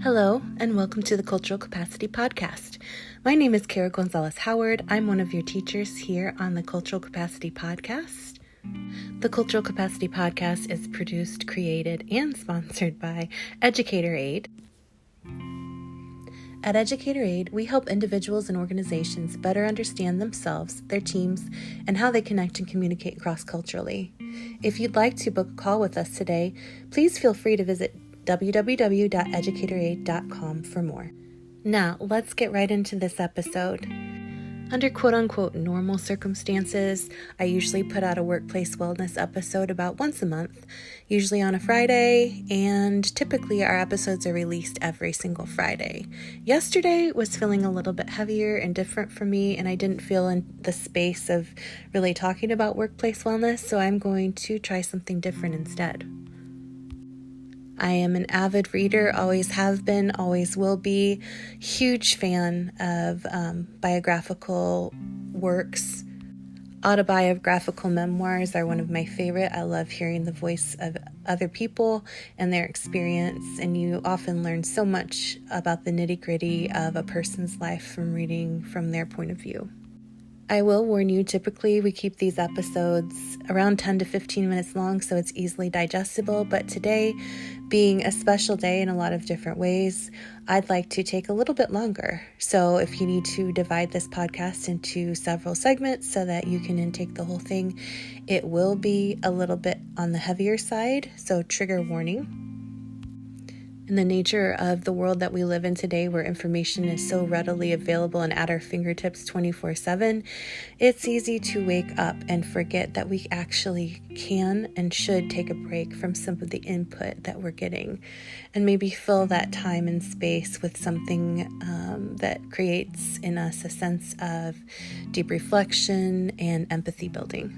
Hello, and welcome to the Cultural Capacity Podcast. My name is Kara Gonzalez-Howard. I'm one of your teachers here on the Cultural Capacity Podcast. The Cultural Capacity Podcast is produced, created, and sponsored by Educator Aid. At Educator Aid, we help individuals and organizations better understand themselves, their teams, and how they connect and communicate cross-culturally. If you'd like to book a call with us today, please feel free to visit www.educatoraid.com for more. Now, let's get right into this episode. Under quote-unquote normal circumstances, I usually put out a workplace wellness episode about once a month, usually on a Friday, and typically our episodes are released every single Friday. Yesterday was feeling a little bit heavier and different for me, and I didn't feel in the space of really talking about workplace wellness, so I'm going to try something different instead. I am an avid reader, always have been, always will be. Huge fan of biographical works. Autobiographical memoirs are one of my favorite. I love hearing the voice of other people and their experience, and you often learn so much about the nitty-gritty of a person's life from reading from their point of view. I will warn you, typically we keep these episodes around 10 to 15 minutes long, so it's easily digestible, but today, being a special day in a lot of different ways, I'd like to take a little bit longer. So if you need to divide this podcast into several segments so that you can intake the whole thing, it will be a little bit on the heavier side, so trigger warning. In the nature of the world that we live in today, where information is so readily available and at our fingertips 24/7, it's easy to wake up and forget that we actually can and should take a break from some of the input that we're getting, and maybe fill that time and space with something that creates in us a sense of deep reflection and empathy building.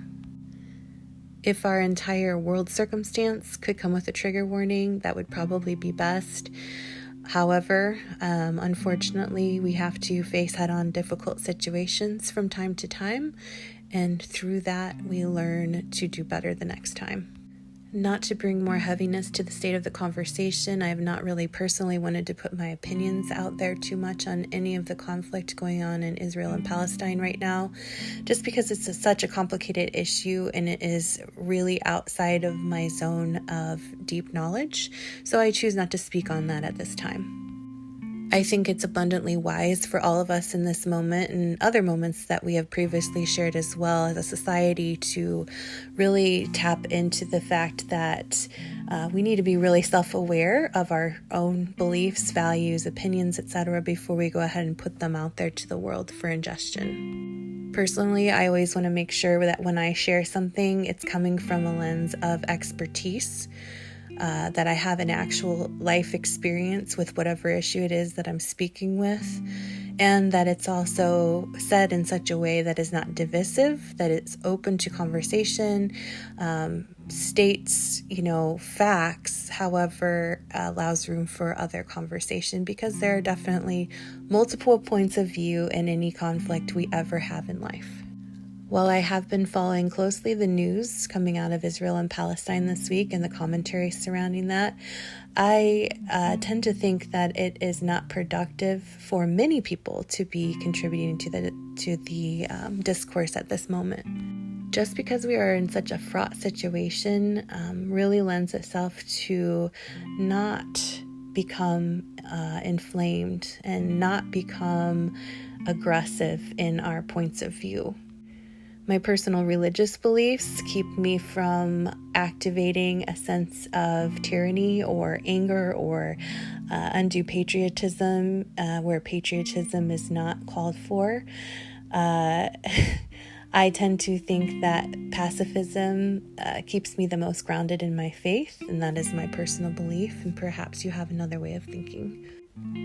If our entire world circumstance could come with a trigger warning, that would probably be best. However, unfortunately, we have to face head-on difficult situations from time to time, and through that, we learn to do better the next time. Not to bring more heaviness to the state of the conversation, I have not really personally wanted to put my opinions out there too much on any of the conflict going on in Israel and Palestine right now, just because it's such a complicated issue and it is really outside of my zone of deep knowledge, so I choose not to speak on that at this time. I think it's abundantly wise for all of us in this moment and other moments that we have previously shared as well as a society to really tap into the fact that we need to be really self-aware of our own beliefs, values, opinions, etc. before we go ahead and put them out there to the world for ingestion. Personally, I always want to make sure that when I share something, it's coming from a lens of expertise, that I have an actual life experience with whatever issue it is that I'm speaking with, and that it's also said in such a way that is not divisive, that it's open to conversation, states, facts, however, allows room for other conversation, because there are definitely multiple points of view in any conflict we ever have in life. While I have been following closely the news coming out of Israel and Palestine this week and the commentary surrounding that, I tend to think that it is not productive for many people to be contributing to the discourse at this moment. Just because we are in such a fraught situation really lends itself to not become inflamed and not become aggressive in our points of view. My personal religious beliefs keep me from activating a sense of tyranny or anger or undue patriotism, where patriotism is not called for. I tend to think that pacifism keeps me the most grounded in my faith, and that is my personal belief, and perhaps you have another way of thinking.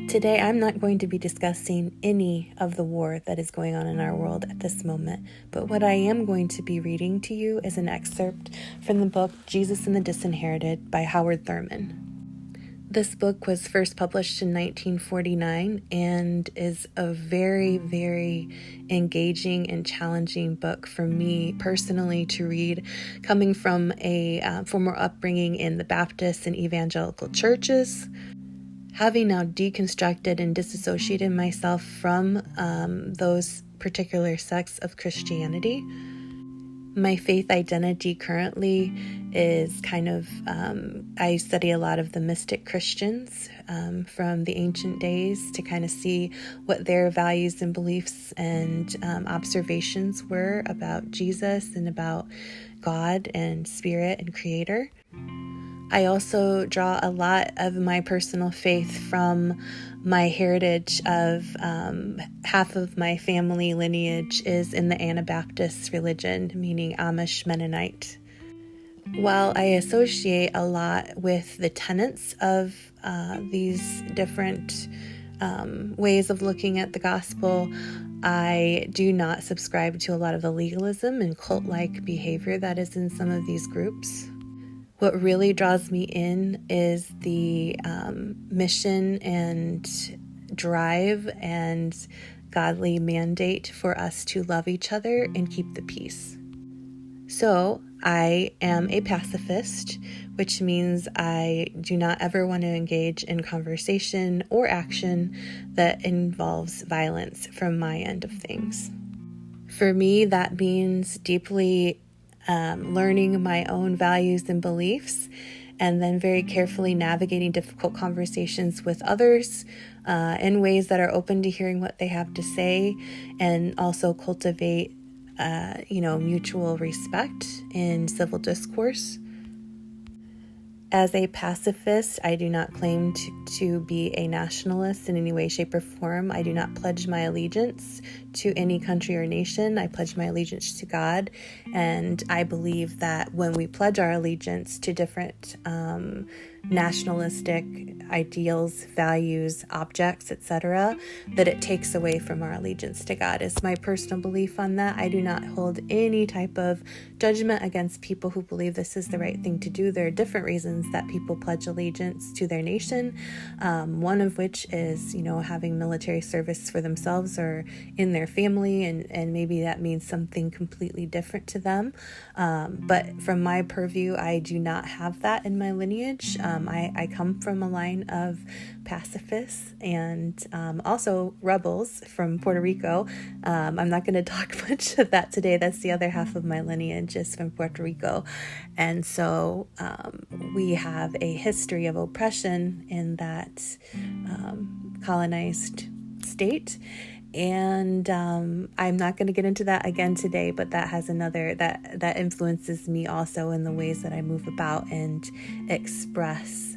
Today, I'm not going to be discussing any of the war that is going on in our world at this moment, but what I am going to be reading to you is an excerpt from the book Jesus and the Disinherited by Howard Thurman. This book was first published in 1949 and is a very, very engaging and challenging book for me personally to read, coming from a former upbringing in the Baptist and evangelical churches. having now deconstructed and disassociated myself from those particular sects of Christianity, my faith identity currently is kind of, I study a lot of the mystic Christians from the ancient days to kind of see what their values and beliefs and observations were about Jesus and about God and Spirit and Creator. I also draw a lot of my personal faith from my heritage of half of my family lineage is in the Anabaptist religion, meaning Amish Mennonite. While I associate a lot with the tenets of these different ways of looking at the gospel, I do not subscribe to a lot of the legalism and cult-like behavior that is in some of these groups. What really draws me in is the mission and drive and godly mandate for us to love each other and keep the peace. So I am a pacifist, which means I do not ever want to engage in conversation or action that involves violence from my end of things. For me, that means deeply learning my own values and beliefs, and then very carefully navigating difficult conversations with others in ways that are open to hearing what they have to say, and also cultivate, mutual respect in civil discourse. As a pacifist, I do not claim to be a nationalist in any way, shape, or form. I do not pledge my allegiance to any country or nation. I pledge my allegiance to God, and I believe that when we pledge our allegiance to different nationalistic ideals, values, objects, etc., that it takes away from our allegiance to God. It's my personal belief on that. I do not hold any type of judgment against people who believe this is the right thing to do. There are different reasons that people pledge allegiance to their nation, one of which is, having military service for themselves or in their family, and maybe that means something completely different to them. But from my purview, I do not have that in my lineage. I come from a line of pacifists and also rebels from Puerto Rico. I'm not going to talk much of that today. That's the other half of my lineage is from Puerto Rico. And so we have a history of oppression in that colonized state. And I'm not going to get into that again today, but that has that influences me also in the ways that I move about and express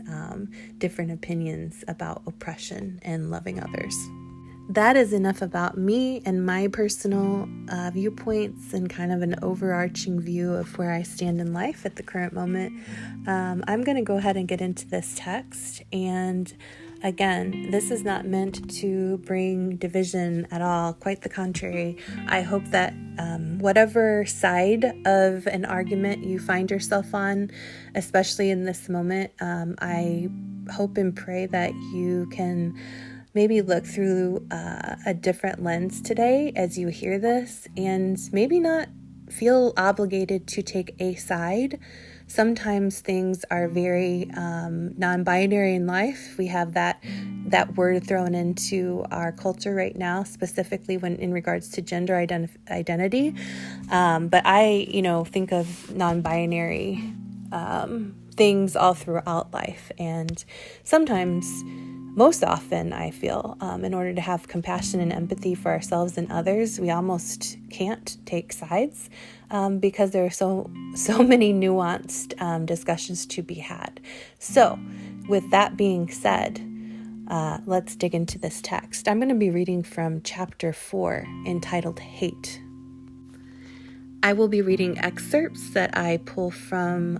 different opinions about oppression and loving others. That is enough about me and my personal viewpoints and kind of an overarching view of where I stand in life at the current moment. I'm going to go ahead and get into this text. And again, this is not meant to bring division at all. Quite the contrary. I hope that whatever side of an argument you find yourself on, especially in this moment, I hope and pray that you can maybe look through a different lens today as you hear this, and maybe not feel obligated to take a side. Sometimes things are very non-binary in life. We have that word thrown into our culture right now, specifically when in regards to gender identity. But I, think of non-binary things all throughout life, and sometimes, most often, I feel, in order to have compassion and empathy for ourselves and others, we almost can't take sides because there are so many nuanced discussions to be had. So, with that being said, let's dig into this text. I'm going to be reading from chapter 4, entitled Hate. I will be reading excerpts that I pull from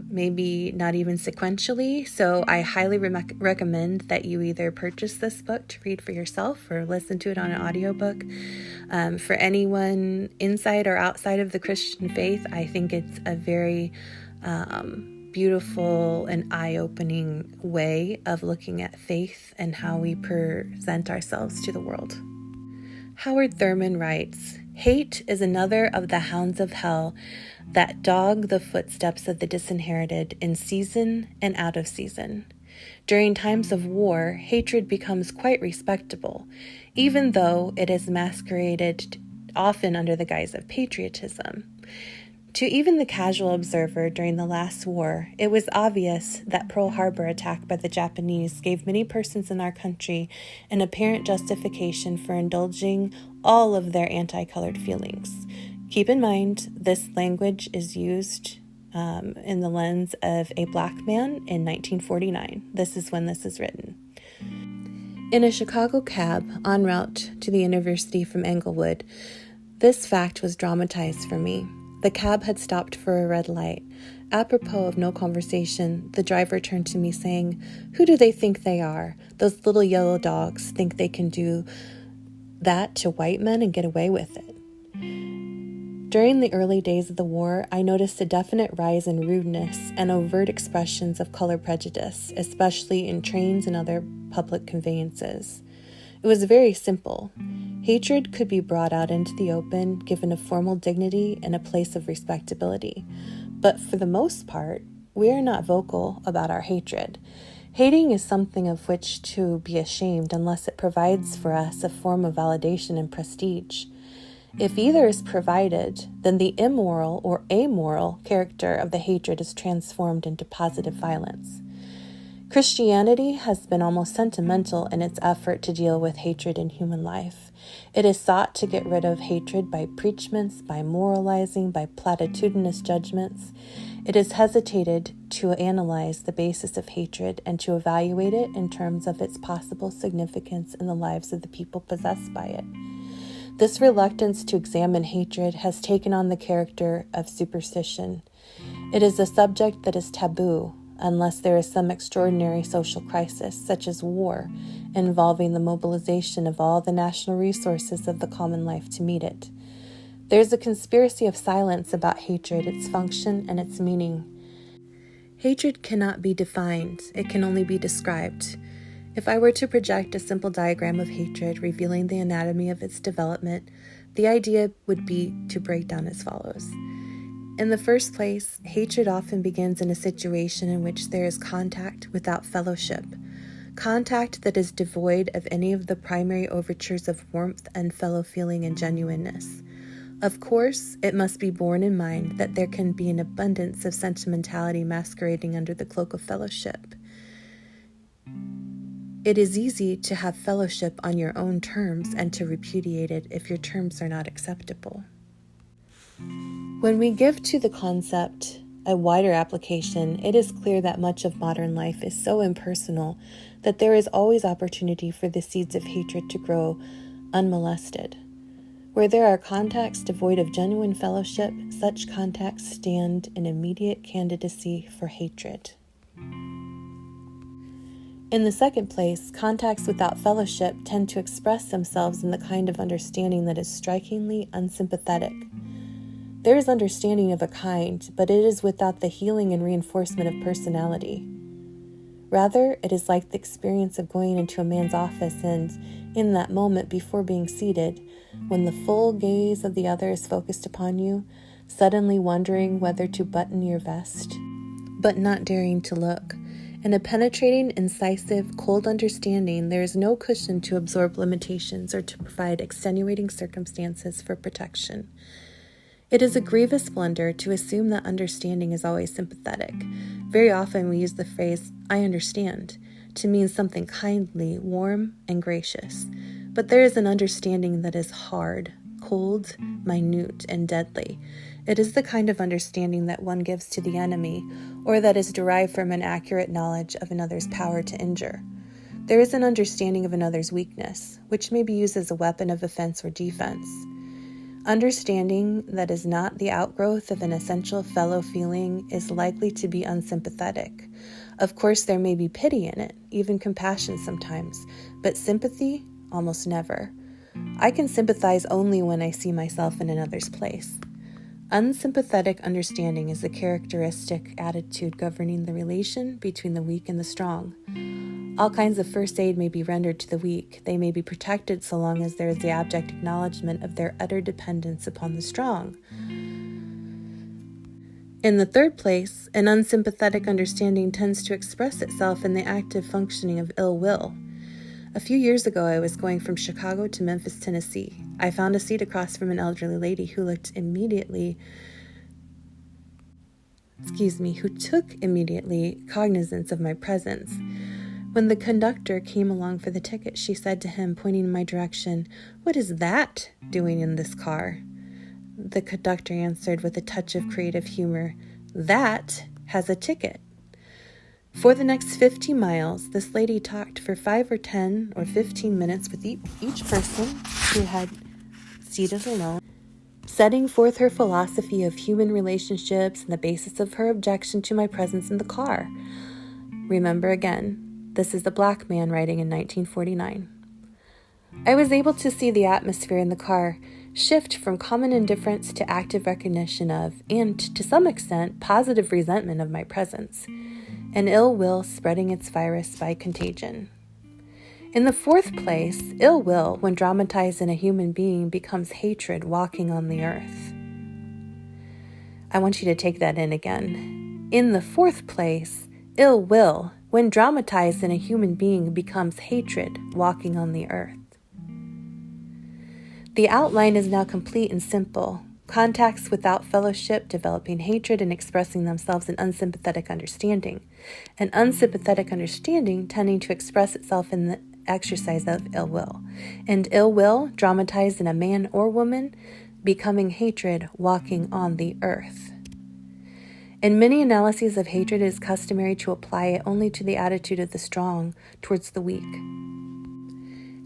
maybe not even sequentially, so I highly recommend that you either purchase this book to read for yourself or listen to it on an audiobook. For anyone inside or outside of the Christian faith, I think it's a very beautiful and eye-opening way of looking at faith and how we present ourselves to the world. Howard Thurman writes, "Hate is another of the hounds of hell that dog the footsteps of the disinherited in season and out of season. During times of war, hatred becomes quite respectable, even though it is masqueraded often under the guise of patriotism. To even the casual observer during the last war, it was obvious that Pearl Harbor attack by the Japanese gave many persons in our country an apparent justification for indulging all of their anti-colored feelings. Keep in mind, this language is used in the lens of a black man in 1949. This is when this is written. In a Chicago cab en route to the university from Englewood, this fact was dramatized for me. The cab had stopped for a red light. Apropos of no conversation, the driver turned to me saying, "Who do they think they are? Those little yellow dogs think they can do that to white men and get away with it." During the early days of the war, I noticed a definite rise in rudeness and overt expressions of color prejudice, especially in trains and other public conveyances. It was very simple. Hatred could be brought out into the open, given a formal dignity and a place of respectability. But for the most part, we are not vocal about our hatred. Hating is something of which to be ashamed unless it provides for us a form of validation and prestige. If either is provided, then the immoral or amoral character of the hatred is transformed into positive violence. Christianity has been almost sentimental in its effort to deal with hatred in human life. It has sought to get rid of hatred by preachments, by moralizing, by platitudinous judgments. It has hesitated to analyze the basis of hatred and to evaluate it in terms of its possible significance in the lives of the people possessed by it. This reluctance to examine hatred has taken on the character of superstition. It is a subject that is taboo, unless there is some extraordinary social crisis, such as war, involving the mobilization of all the national resources of the common life to meet it. There is a conspiracy of silence about hatred, its function, and its meaning. Hatred cannot be defined, it can only be described. If I were to project a simple diagram of hatred revealing the anatomy of its development, the idea would be to break down as follows. In the first place, hatred often begins in a situation in which there is contact without fellowship, contact that is devoid of any of the primary overtures of warmth and fellow feeling and genuineness. Of course, it must be borne in mind that there can be an abundance of sentimentality masquerading under the cloak of fellowship. It is easy to have fellowship on your own terms and to repudiate it if your terms are not acceptable. When we give to the concept a wider application, it is clear that much of modern life is so impersonal that there is always opportunity for the seeds of hatred to grow unmolested. Where there are contacts devoid of genuine fellowship, such contacts stand in immediate candidacy for hatred. In the second place, contacts without fellowship tend to express themselves in the kind of understanding that is strikingly unsympathetic. There is understanding of a kind, but it is without the healing and reinforcement of personality. Rather, it is like the experience of going into a man's office and, in that moment before being seated, when the full gaze of the other is focused upon you, suddenly wondering whether to button your vest, but not daring to look. In a penetrating, incisive, cold understanding, there is no cushion to absorb limitations or to provide extenuating circumstances for protection. It is a grievous blunder to assume that understanding is always sympathetic. Very often we use the phrase, "I understand," to mean something kindly, warm, and gracious. But there is an understanding that is hard, cold, minute, and deadly. It is the kind of understanding that one gives to the enemy, or that is derived from an accurate knowledge of another's power to injure. There is an understanding of another's weakness, which may be used as a weapon of offense or defense. Understanding that is not the outgrowth of an essential fellow feeling is likely to be unsympathetic. Of course, there may be pity in it, even compassion sometimes, but sympathy, almost never. I can sympathize only when I see myself in another's place. Unsympathetic understanding is the characteristic attitude governing the relation between the weak and the strong. All kinds of first aid may be rendered to the weak. They may be protected so long as there is the abject acknowledgement of their utter dependence upon the strong. In the third place, an unsympathetic understanding tends to express itself in the active functioning of ill will. A few years ago, I was going from Chicago to Memphis, Tennessee. I found a seat across from an elderly lady who took immediately cognizance of my presence. When the conductor came along for the ticket, she said to him, pointing in my direction, "What is that doing in this car?" The conductor answered with a touch of creative humor, "That has a ticket." For the next 50 miles, this lady talked for 5 or 10 or 15 minutes with each person who had seated alone, setting forth her philosophy of human relationships and the basis of her objection to my presence in the car. Remember again, this is a black man writing in 1949. I was able to see the atmosphere in the car shift from common indifference to active recognition of, and to some extent, positive resentment of my presence, and ill will spreading its virus by contagion. In the fourth place, ill will, when dramatized in a human being, becomes hatred walking on the earth. I want you to take that in again. In the fourth place, ill will, when dramatized in a human being, becomes hatred walking on the earth. The outline is now complete and simple. Contacts without fellowship, developing hatred and expressing themselves in unsympathetic understanding. An unsympathetic understanding tending to express itself in the exercise of ill will. And ill will, dramatized in a man or woman, becoming hatred walking on the earth. In many analyses of hatred, it is customary to apply it only to the attitude of the strong towards the weak.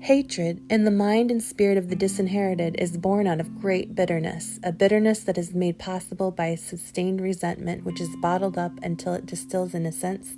Hatred, in the mind and spirit of the disinherited, is born out of great bitterness, a bitterness that is made possible by a sustained resentment which is bottled up until it distills an essence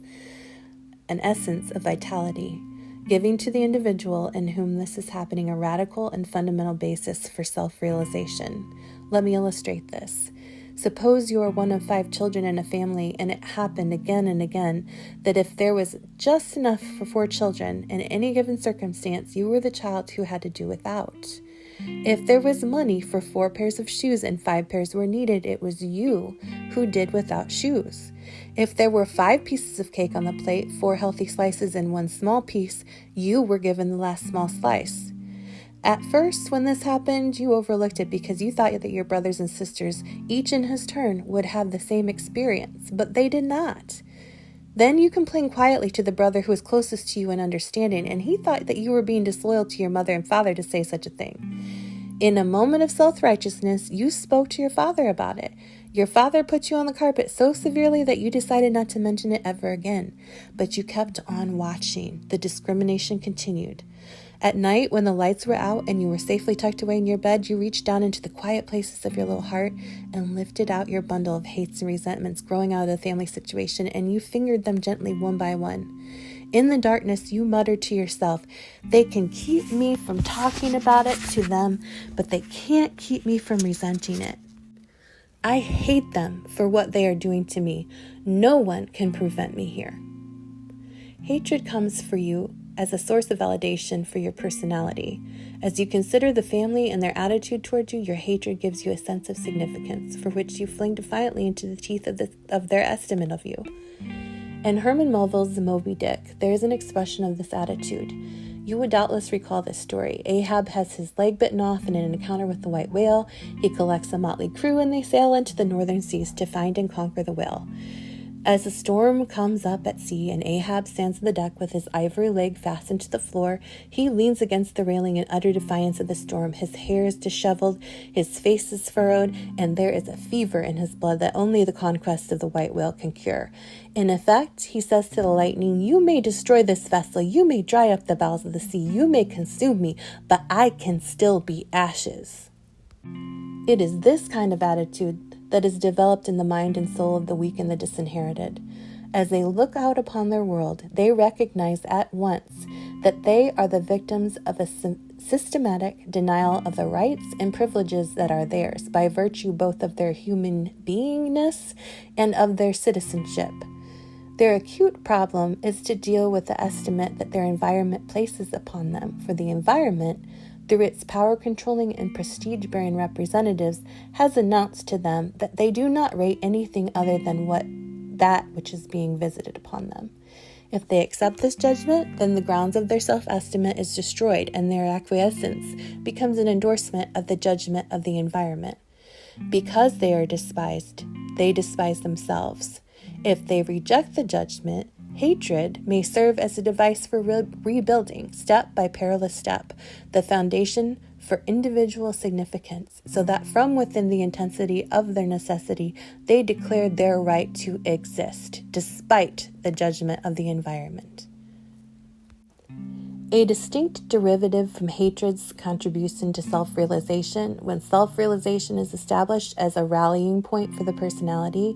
of vitality, giving to the individual in whom this is happening a radical and fundamental basis for self-realization. Let me illustrate this. Suppose you are one of 5 children in a family, and it happened again and again that if there was just enough for 4 children in any given circumstance, you were the child who had to do without. If there was money for 4 pairs of shoes and 5 pairs were needed, it was you who did without shoes. If there were 5 pieces of cake on the plate, 4 healthy slices and 1 small piece, you were given the last small slice. At first, when this happened, you overlooked it because you thought that your brothers and sisters, each in his turn, would have the same experience, but they did not. Then you complained quietly to the brother who was closest to you in understanding, and he thought that you were being disloyal to your mother and father to say such a thing. In a moment of self-righteousness, you spoke to your father about it. Your father put you on the carpet so severely that you decided not to mention it ever again, but you kept on watching. The discrimination continued. At night, when the lights were out and you were safely tucked away in your bed, you reached down into the quiet places of your little heart and lifted out your bundle of hates and resentments growing out of the family situation, and you fingered them gently one by one. In the darkness, you muttered to yourself, "They can keep me from talking about it to them, but they can't keep me from resenting it. I hate them for what they are doing to me. No one can prevent me here." Hatred comes for you as a source of validation for your personality. As you consider the family and their attitude toward you, your hatred gives you a sense of significance, for which you fling defiantly into the teeth of their estimate of you. In Herman Melville's The Moby Dick, there is an expression of this attitude. You would doubtless recall this story. Ahab has his leg bitten off in an encounter with the white whale. He collects a motley crew and they sail into the northern seas to find and conquer the whale. As the storm comes up at sea and Ahab stands on the deck with his ivory leg fastened to the floor, he leans against the railing in utter defiance of the storm. His hair is disheveled, his face is furrowed, and there is a fever in his blood that only the conquest of the white whale can cure. In effect, he says to the lightning, "You may destroy this vessel, you may dry up the bowels of the sea, you may consume me, but I can still be ashes." It is this kind of attitude that is developed in the mind and soul of the weak and the disinherited. As they look out upon their world, they recognize at once that they are the victims of a systematic denial of the rights and privileges that are theirs by virtue both of their human beingness and of their citizenship. Their acute problem is to deal with the estimate that their environment places upon them, for the environment, through its power-controlling and prestige-bearing representatives, has announced to them that they do not rate anything other than that which is being visited upon them. If they accept this judgment, then the grounds of their self-estimate is destroyed, and their acquiescence becomes an endorsement of the judgment of the environment. Because they are despised, they despise themselves. If they reject the judgment, hatred may serve as a device for rebuilding, step by perilous step, the foundation for individual significance, so that from within the intensity of their necessity, they declare their right to exist, despite the judgment of the environment. A distinct derivative from hatred's contribution to self-realization, when self-realization is established as a rallying point for the personality,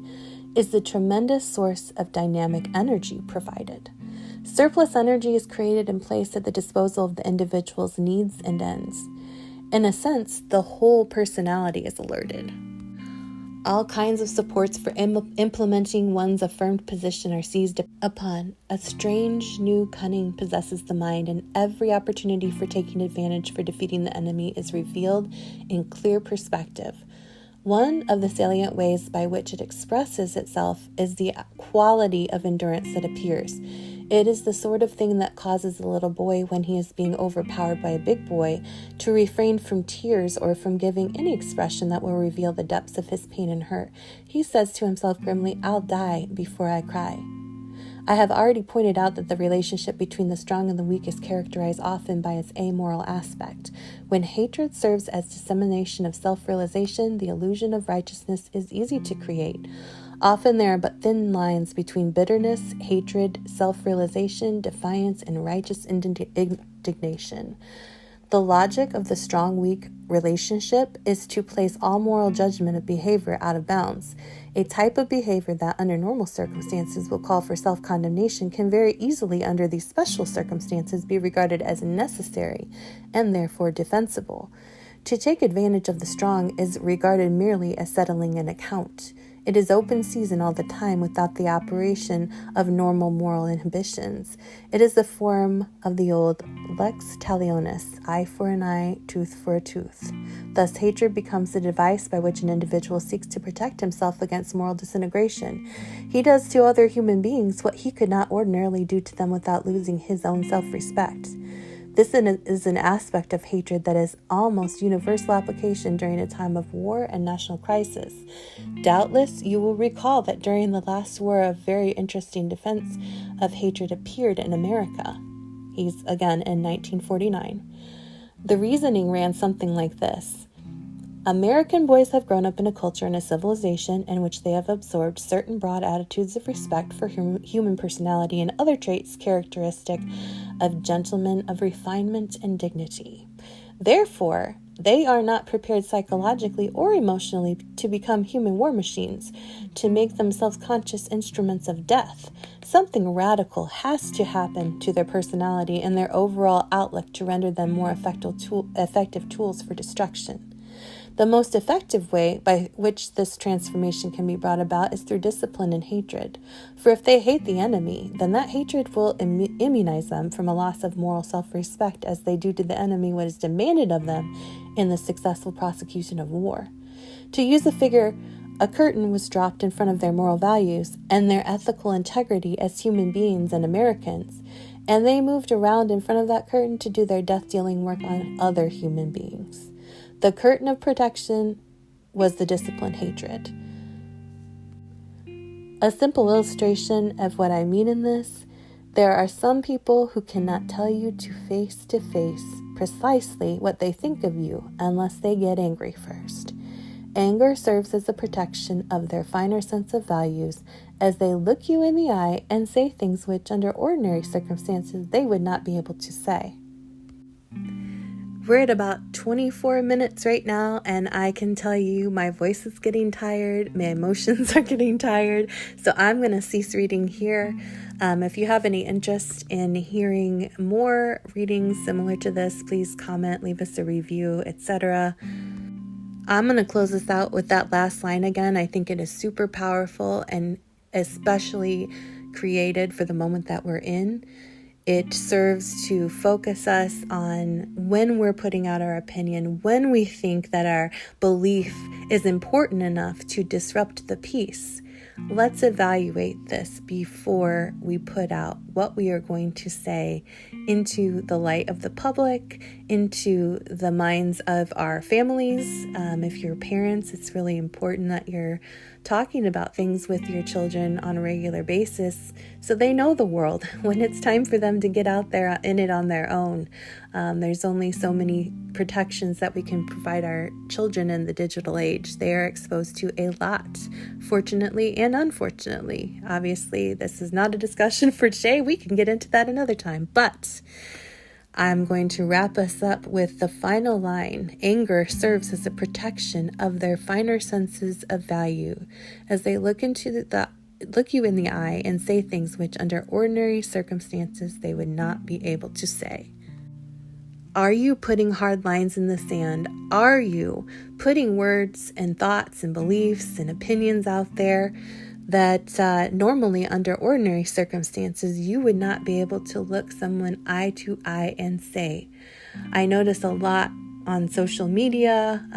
is the tremendous source of dynamic energy provided. Surplus energy is created and placed at the disposal of the individual's needs and ends. In a sense, the whole personality is alerted. All kinds of supports for implementing one's affirmed position are seized upon. A strange new cunning possesses the mind, and every opportunity for taking advantage for defeating the enemy is revealed in clear perspective. One of the salient ways by which it expresses itself is the quality of endurance that appears. It is the sort of thing that causes a little boy, when he is being overpowered by a big boy, to refrain from tears or from giving any expression that will reveal the depths of his pain and hurt. He says to himself grimly, "I'll die before I cry." I have already pointed out that the relationship between the strong and the weak is characterized often by its amoral aspect. When hatred serves as dissemination of self-realization, the illusion of righteousness is easy to create. Often there are but thin lines between bitterness, hatred, self-realization, defiance, and righteous indignation. The logic of the strong-weak relationship is to place all moral judgment of behavior out of bounds. A type of behavior that under normal circumstances will call for self-condemnation can very easily under these special circumstances be regarded as necessary and therefore defensible. To take advantage of the strong is regarded merely as settling an account. It is open season all the time without the operation of normal moral inhibitions. It is the form of the old lex talionis, eye for an eye, tooth for a tooth. Thus, hatred becomes the device by which an individual seeks to protect himself against moral disintegration. He does to other human beings what he could not ordinarily do to them without losing his own self-respect. This is an aspect of hatred that is almost universal application during a time of war and national crisis. Doubtless, you will recall that during the last war, a very interesting defense of hatred appeared in America. He's again in 1949. The reasoning ran something like this. American boys have grown up in a culture and a civilization in which they have absorbed certain broad attitudes of respect for human personality and other traits characteristic of gentlemen of refinement and dignity. Therefore, they are not prepared psychologically or emotionally to become human war machines, to make themselves conscious instruments of death. Something radical has to happen to their personality and their overall outlook to render them more effective tools for destruction. The most effective way by which this transformation can be brought about is through discipline and hatred. For if they hate the enemy, then that hatred will immunize them from a loss of moral self-respect, as they do to the enemy what is demanded of them in the successful prosecution of war. To use a figure, a curtain was dropped in front of their moral values and their ethical integrity as human beings and Americans, and they moved around in front of that curtain to do their death-dealing work on other human beings. The curtain of protection was the disciplined hatred. A simple illustration of what I mean in this: there are some people who cannot tell you to face precisely what they think of you unless they get angry first. Anger serves as a protection of their finer sense of values, as they look you in the eye and say things which under ordinary circumstances they would not be able to say. We're at about 24 minutes right now, and I can tell you my voice is getting tired, my emotions are getting tired, so I'm going to cease reading here. If you have any interest in hearing more readings similar to this, please comment, leave us a review, etc. I'm going to close this out with that last line again. I think it is super powerful and especially created for the moment that we're in. It serves to focus us on when we're putting out our opinion, when we think that our belief is important enough to disrupt the peace. Let's evaluate this before we put out what we are going to say into the light of the public, into the minds of our families. If you're parents, it's really important that you're talking about things with your children on a regular basis so they know the world when it's time for them to get out there in it on their own. There's only so many protections that we can provide our children in the digital age. They are exposed to a lot, fortunately and unfortunately. Obviously, this is not a discussion for today. We can get into that another time, but I'm going to wrap us up with the final line. Anger serves as a protection of their finer senses of value as they look you in the eye and say things which under ordinary circumstances they would not be able to say. Are you putting hard lines in the sand? Are you putting words and thoughts and beliefs and opinions out there that normally under ordinary circumstances you would not be able to look someone eye to eye and say? I notice a lot on social media,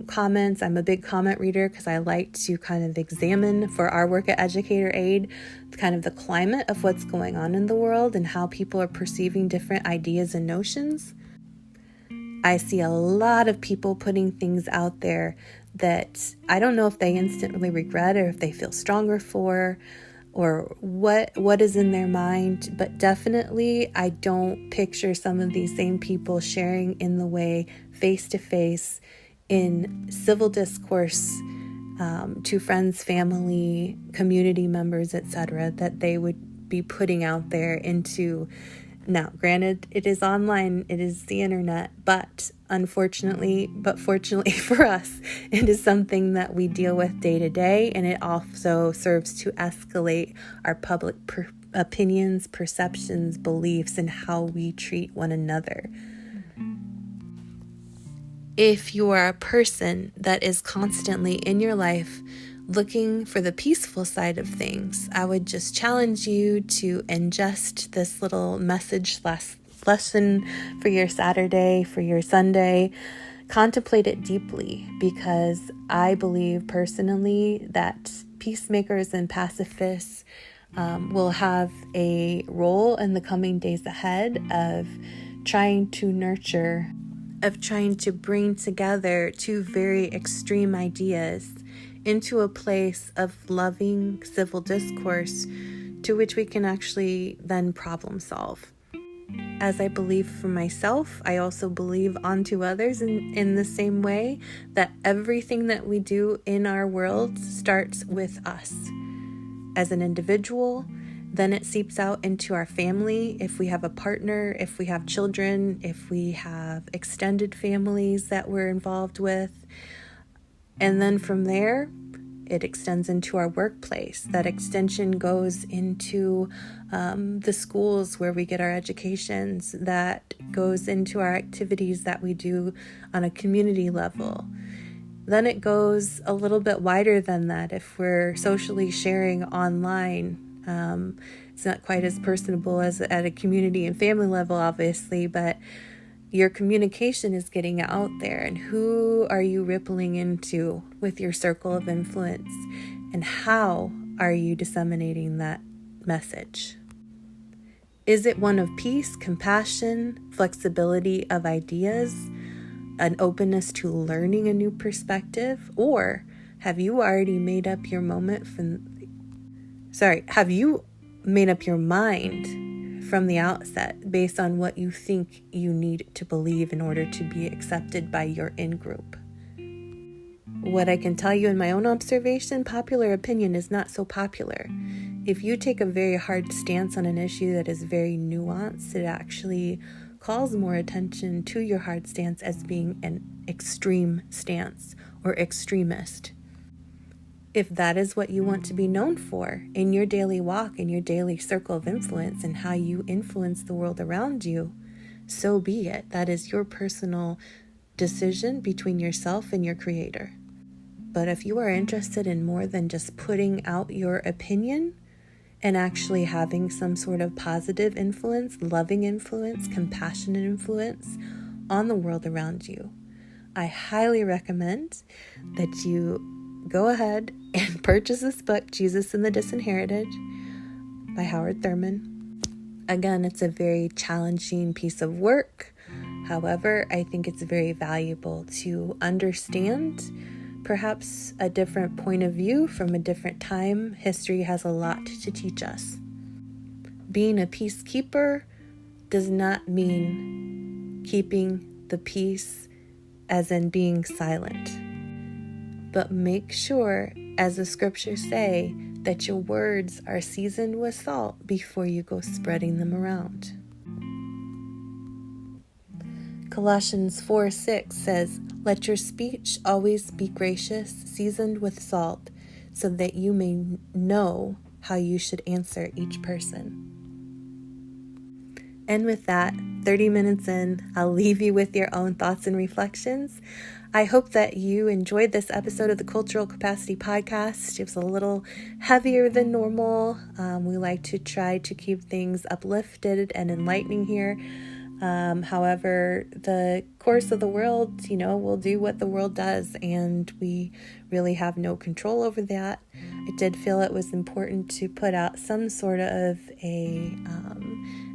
comments. I'm a big comment reader because I like to kind of examine for our work at Educator Aid kind of the climate of what's going on in the world and how people are perceiving different ideas and notions. I see a lot of people putting things out there that I don't know if they instantly regret or if they feel stronger for or what is in their mind, but definitely I don't picture some of these same people sharing in the way face-to-face in civil discourse to friends, family, community members, etc., that they would be putting out there into. Now, granted, it is online, it is the internet, but fortunately for us, it is something that we deal with day to day, and it also serves to escalate our public opinions, perceptions, beliefs, and how we treat one another. If you are a person that is constantly in your life looking for the peaceful side of things, I would just challenge you to ingest this little message lesson for your Saturday, for your Sunday. Contemplate it deeply, because I believe personally that peacemakers and pacifists will have a role in the coming days ahead of trying to nurture, of trying to bring together two very extreme ideas into a place of loving civil discourse to which we can actually then problem solve. As I believe for myself, I also believe onto others in the same way that everything that we do in our world starts with us as an individual. Then it seeps out into our family, if we have a partner, if we have children, if we have extended families that we're involved with. And then from there, it extends into our workplace. That extension goes into the schools where we get our educations. That goes into our activities that we do on a community level. Then it goes a little bit wider than that. If we're socially sharing online, it's not quite as personable as at a community and family level, obviously, but your communication is getting out there, and who are you rippling into with your circle of influence, and how are you disseminating that message? Is it one of peace, compassion, flexibility of ideas, an openness to learning a new perspective, or have you already made up your have you made up your mind from the outset based on what you think you need to believe in order to be accepted by your in-group? What I can tell you in my own observation, popular opinion is not so popular. If you take a very hard stance on an issue that is very nuanced, it actually calls more attention to your hard stance as being an extreme stance or extremist. If that is what you want to be known for in your daily walk, in your daily circle of influence, and how you influence the world around you, so be it. That is your personal decision between yourself and your creator. But if you are interested in more than just putting out your opinion and actually having some sort of positive influence, loving influence, compassionate influence on the world around you. I highly recommend that you go ahead and purchase this book, Jesus and the Disinherited by Howard Thurman. Again, it's a very challenging piece of work. However, I think it's very valuable to understand perhaps a different point of view from a different time. History has a lot to teach us. Being a peacekeeper does not mean keeping the peace as in being silent. But make sure, as the scriptures say, that your words are seasoned with salt before you go spreading them around. Colossians 4:6 says, "Let your speech always be gracious, seasoned with salt, so that you may know how you should answer each person." And with that, 30 minutes in, I'll leave you with your own thoughts and reflections. I hope that you enjoyed this episode of the Cultural Capacity Podcast. It was a little heavier than normal. We like to try to keep things uplifted and enlightening here. However, the course of the world, will do what the world does, and we really have no control over that. I did feel it was important to put out some sort of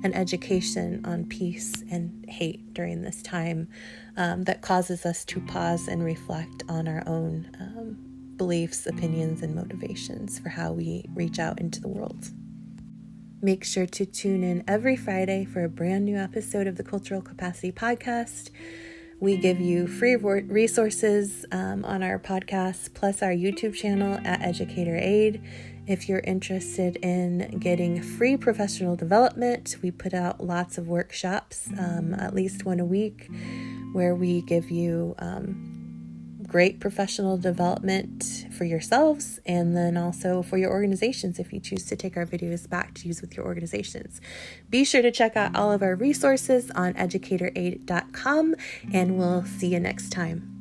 an education on peace and hate during this time that causes us to pause and reflect on our own beliefs, opinions, and motivations for how we reach out into the world. Make sure to tune in every Friday for a brand new episode of the Cultural Capacity Podcast. We give you free resources on our podcast, plus our YouTube channel at Educator Aid. If you're interested in getting free professional development, we put out lots of workshops, at least one a week, where we give you great professional development for yourselves and then also for your organizations if you choose to take our videos back to use with your organizations. Be sure to check out all of our resources on educatoraid.com, and we'll see you next time.